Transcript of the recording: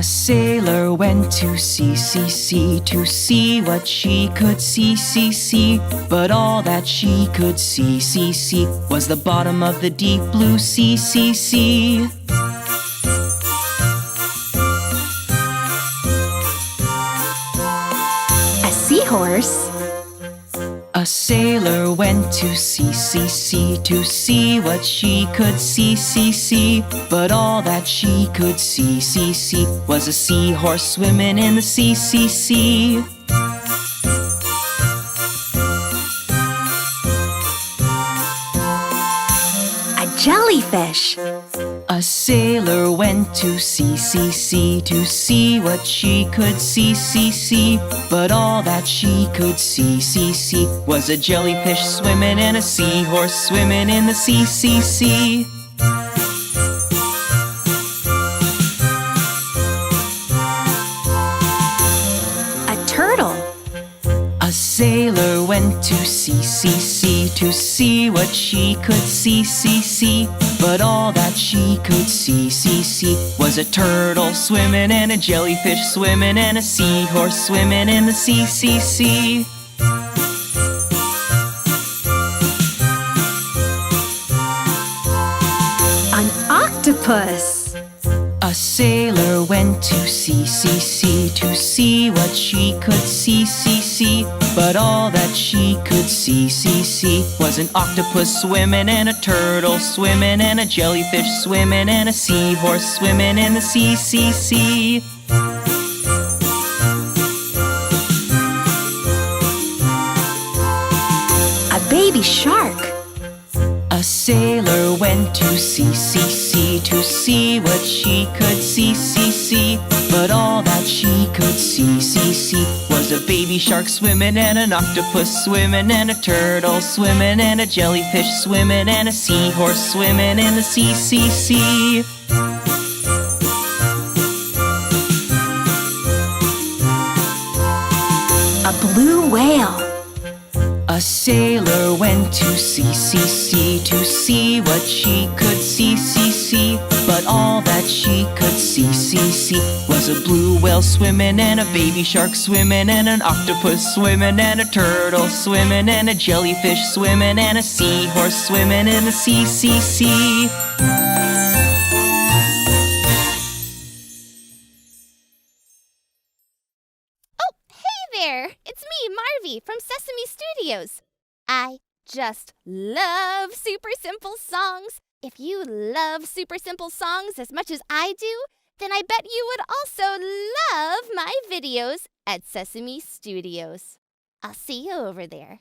A sailor went to sea to see what she could see. But all that she could see was the bottom of the deep blue sea. A seahorse. A sailor went to sea to see what she could see. But all that she could see was a seahorse swimming in the sea. A jellyfish. A sailor went to sea to see what she could see. But all that she could see was a jellyfish swimming and a seahorse swimming in the sea. A turtle. A sailor went to sea to see what she could see. But all that she could see was a turtle swimming and a jellyfish swimming and a seahorse swimming in the sea. An octopus. A sailor went to sea to see what she could see. But all that she could see was an octopus swimming and a turtle swimming and a jellyfish swimming and a seahorse swimming in the sea. A baby shark. A sailor went to sea to see what she could see. But all that she could see was a baby shark swimming and an octopus swimming and a turtle swimming and a jellyfish swimming and a seahorse swimming in the sea. A blue whale. A sailor went to sea to see what she could see. But all that she could see was a blue whale swimming and a baby shark swimming and an octopus swimming and a turtle swimming and a jellyfish swimming and a seahorse swimming in the sea. Oh, hey there! It's me, Marvy, from Sesame Studios. I just love super simple songs. If you love super simple songs as much as I do, then I bet you would also love my videos at Sesame Studios. I'll see you over there.